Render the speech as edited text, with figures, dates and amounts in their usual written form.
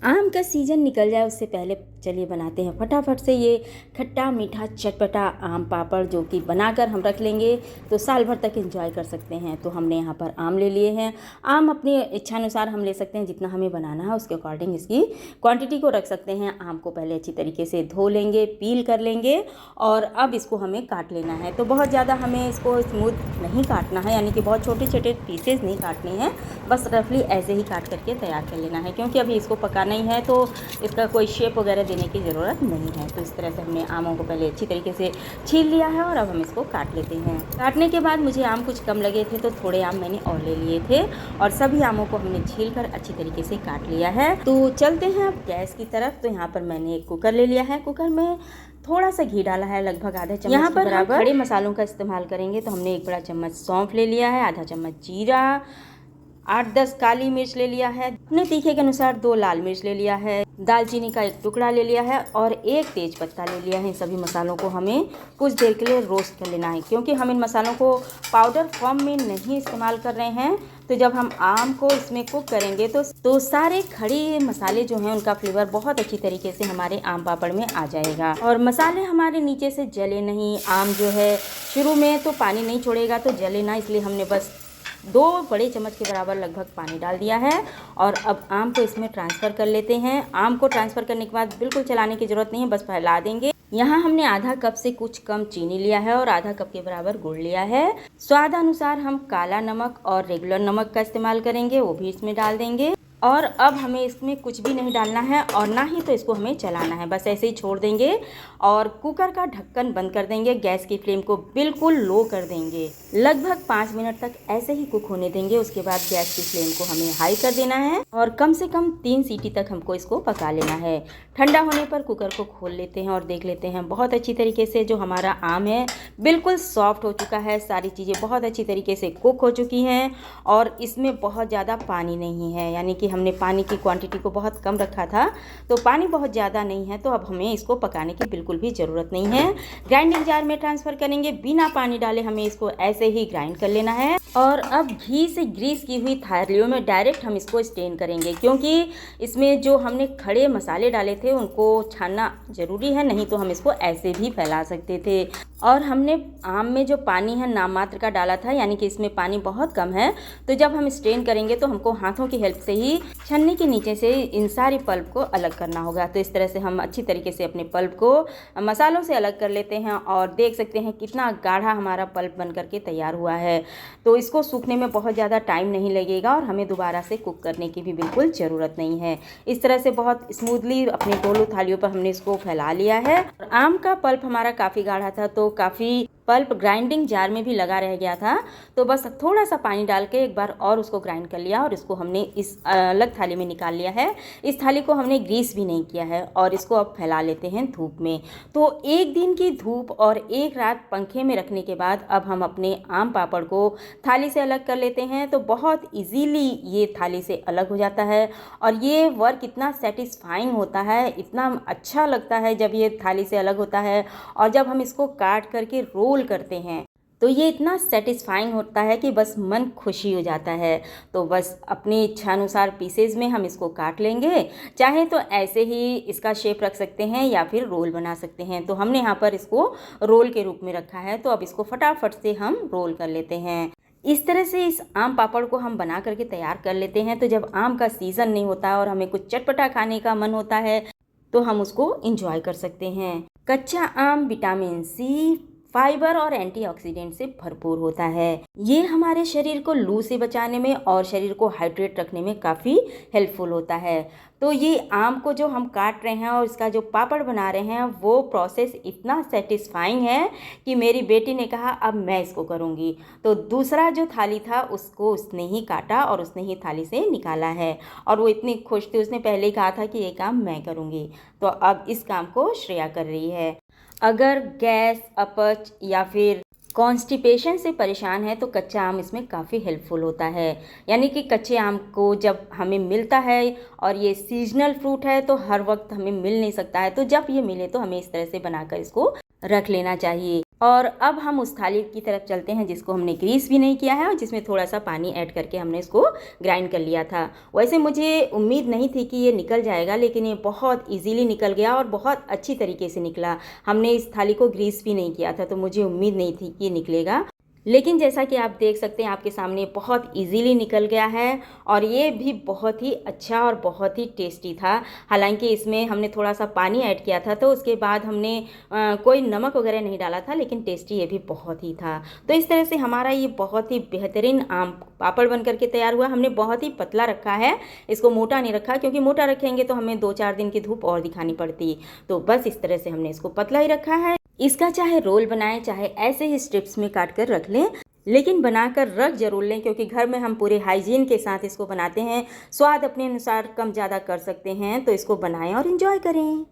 आम का सीज़न निकल जाए उससे पहले चलिए बनाते हैं फटाफट से ये खट्टा मीठा चटपटा आम पापड़, जो कि बनाकर हम रख लेंगे तो साल भर तक एंजॉय कर सकते हैं। तो हमने यहाँ पर आम ले लिए हैं। आम अपनी इच्छानुसार हम ले सकते हैं, जितना हमें बनाना है उसके अकॉर्डिंग इसकी क्वांटिटी को रख सकते हैं। आम को पहले अच्छी तरीके से धो लेंगे, पील कर लेंगे और अब इसको हमें काट लेना है। तो बहुत ज़्यादा हमें इसको स्मूथ नहीं काटना है, यानी कि बहुत छोटे छोटे पीसेज नहीं काटने हैं, बस रफली ऐसे ही काट करके तैयार कर लेना है, क्योंकि अभी इसको पकाना ही है तो इसका कोई शेप वगैरह देने की ज़रूरत नहीं है। तो इस तरह से हमने आमों को पहले अच्छी तरीके से छील लिया है और अब हम इसको काट लेते हैं। काटने के बाद मुझे आम कुछ कम लगे थे तो थोड़े आम मैंने और ले लिए थे और सभी आमों को हमने छील कर अच्छी तरीके से काट लिया है। तो चलते हैं अब गैस की तरफ। तो यहाँ पर मैंने एक कुकर ले लिया है। कुकर में थोड़ा सा घी डाला है, लगभग आधा चम्मच। यहाँ पर हम खड़े मसालों का इस्तेमाल करेंगे तो हमने 1 बड़ा चम्मच सौंफ ले लिया है, आधा चम्मच जीरा, 8-10 काली मिर्च ले लिया है, अपने तीखे के अनुसार 2 लाल मिर्च ले लिया है, दालचीनी का 1 टुकड़ा ले लिया है और 1 तेज पत्ता ले लिया है। इन सभी मसालों को हमें कुछ देर के लिए रोस्ट कर लेना है, क्योंकि हम इन मसालों को पाउडर फॉर्म में नहीं इस्तेमाल कर रहे हैं। तो जब हम आम को इसमें कुक करेंगे तो सारे खड़े मसाले जो हैं उनका फ्लेवर बहुत अच्छी तरीके से हमारे आम पापड़ में आ जाएगा और मसाले हमारे नीचे से जले नहीं। आम जो है शुरू में तो पानी नहीं छोड़ेगा तो जले ना, इसलिए हमने बस 2 बड़े चम्मच के बराबर लगभग पानी डाल दिया है और अब आम को इसमें ट्रांसफ़र कर लेते हैं। आम को ट्रांसफ़र करने के बाद बिल्कुल चलाने की ज़रूरत नहीं है, बस फैला देंगे। यहाँ हमने आधा कप से कुछ कम चीनी लिया है और आधा कप के बराबर गुड़ लिया है। स्वाद अनुसार हम काला नमक और रेगुलर नमक का इस्तेमाल करेंगे, वो भी इसमें डाल देंगे। और अब हमें इसमें कुछ भी नहीं डालना है और ना ही तो इसको हमें चलाना है, बस ऐसे ही छोड़ देंगे और कुकर का ढक्कन बंद कर देंगे। गैस की फ्लेम को बिल्कुल लो कर देंगे, लगभग 5 मिनट तक ऐसे ही कुक होने देंगे। उसके बाद गैस की फ्लेम को हमें हाई कर देना है और कम से कम 3 सीटी तक हमको इसको पका लेना है। ठंडा होने पर कुकर को खोल लेते हैं और देख लेते हैं बहुत अच्छी तरीके से जो हमारा आम है बिल्कुल सॉफ्ट हो चुका है। सारी चीज़ें बहुत अच्छी तरीके से कुक हो चुकी हैं और इसमें बहुत ज़्यादा पानी नहीं है, यानी कि हमने पानी की क्वांटिटी को बहुत कम रखा था तो पानी बहुत ज़्यादा नहीं है। तो अब हमें इसको पकाने की बिल्कुल भी ज़रूरत नहीं है। ग्राइंडिंग जार में ट्रांसफ़र करेंगे, बिना पानी डाले हमें इसको ऐसे ही ग्राइंड कर लेना है। और अब घी से ग्रीस की हुई थालियों में डायरेक्ट हम इसको स्टेन करेंगे, क्योंकि इसमें जो हमने खड़े मसाले डाले थे उनको छानना ज़रूरी है, नहीं तो हम इसको ऐसे भी फैला सकते थे। और हमने आम में जो पानी है नाम मात्र का डाला था, यानी कि इसमें पानी बहुत कम है। तो जब हम स्ट्रेन करेंगे तो हमको हाथों की हेल्प से ही छन्नी के नीचे से इन सारी पल्प को अलग करना होगा। तो इस तरह से हम अच्छी तरीके से अपने पल्प को मसालों से अलग कर लेते हैं और देख सकते हैं कितना गाढ़ा हमारा पल्प बन करके तैयार हुआ है। तो इसको सूखने में बहुत ज़्यादा टाइम नहीं लगेगा और हमें दोबारा से कुक करने की भी बिल्कुल ज़रूरत नहीं है। इस तरह से बहुत स्मूथली अपने दोनों थालियों पर हमने इसको फैला लिया है। आम का पल्प हमारा काफ़ी गाढ़ा था तो काफ़ी पल्प ग्राइंडिंग जार में भी लगा रह गया था, तो बस थोड़ा सा पानी डाल के एक बार और उसको ग्राइंड कर लिया और इसको हमने इस अलग थाली में निकाल लिया है। इस थाली को हमने ग्रीस भी नहीं किया है और इसको अब फैला लेते हैं धूप में। तो 1 दिन की धूप और 1 रात पंखे में रखने के बाद अब हम अपने आम पापड़ को थाली से अलग कर लेते हैं। तो बहुत ईजीली ये थाली से अलग हो जाता है और ये वर्क इतना सेटिस्फाइंग होता है, इतना अच्छा लगता है जब ये थाली से अलग होता है। और जब हम इसको काट करके रोल करते हैं तो ये इतना सेटिस्फाइंग होता है कि बस मन खुशी हो जाता है। तो बस अपनी इच्छानुसार पीसेज में हम इसको काट लेंगे, चाहे तो ऐसे ही इसका शेप रख सकते हैं या फिर रोल बना सकते हैं। तो हमने यहाँ पर इसको रोल के रूप में रखा है, तो अब इसको फटाफट से हम रोल कर लेते हैं। इस तरह से इस आम पापड़ को हम बना करके तैयार कर लेते हैं। तो जब आम का सीज़न नहीं होता और हमें कुछ चटपटा खाने का मन होता है तो हम उसको इंजॉय कर सकते हैं। कच्चा आम विटामिन सी, फाइबर और एंटीऑक्सीडेंट से भरपूर होता है। ये हमारे शरीर को लू से बचाने में और शरीर को हाइड्रेट रखने में काफ़ी हेल्पफुल होता है। तो ये आम को जो हम काट रहे हैं और इसका जो पापड़ बना रहे हैं वो प्रोसेस इतना सेटिस्फाइंग है कि मेरी बेटी ने कहा अब मैं इसको करूँगी। तो दूसरा जो थाली था उसको उसने ही काटा और उसने ही थाली से निकाला है और वो इतनी खुश थी, उसने पहले ही कहा था कि ये काम मैं करूँगी। तो अब इस काम को श्रेया कर रही है। अगर गैस, अपच या फिर कॉन्स्टिपेशन से परेशान है तो कच्चा आम इसमें काफ़ी हेल्पफुल होता है। यानी कि कच्चे आम को जब हमें मिलता है और ये सीजनल फ्रूट है तो हर वक्त हमें मिल नहीं सकता है, तो जब ये मिले तो हमें इस तरह से बनाकर इसको रख लेना चाहिए। और अब हम उस थाली की तरफ चलते हैं जिसको हमने ग्रीस भी नहीं किया है और जिसमें थोड़ा सा पानी ऐड करके हमने इसको ग्राइंड कर लिया था। वैसे मुझे उम्मीद नहीं थी कि ये निकल जाएगा, लेकिन ये बहुत इजीली निकल गया और बहुत अच्छी तरीके से निकला। हमने इस थाली को ग्रीस भी नहीं किया था, तो मुझे उम्मीद नहीं थी कि ये निकलेगा, लेकिन जैसा कि आप देख सकते हैं आपके सामने बहुत इजीली निकल गया है और ये भी बहुत ही अच्छा और बहुत ही टेस्टी था। हालांकि इसमें हमने थोड़ा सा पानी ऐड किया था, तो उसके बाद हमने कोई नमक वगैरह नहीं डाला था, लेकिन टेस्टी ये भी बहुत ही था। तो इस तरह से हमारा ये बहुत ही बेहतरीन आम पापड़ बन करके तैयार हुआ। हमने बहुत ही पतला रखा है, इसको मोटा नहीं रखा, क्योंकि मोटा रखेंगे तो हमें 2-4 दिन की धूप और दिखानी पड़ती। तो बस इस तरह से हमने इसको पतला ही रखा है। इसका चाहे रोल बनाएं, चाहे ऐसे ही स्ट्रिप्स में काट कर रख लें, लेकिन बनाकर रख जरूर लें, क्योंकि घर में हम पूरे हाइजीन के साथ इसको बनाते हैं। स्वाद अपने अनुसार कम ज़्यादा कर सकते हैं, तो इसको बनाएं और एंजॉय करें।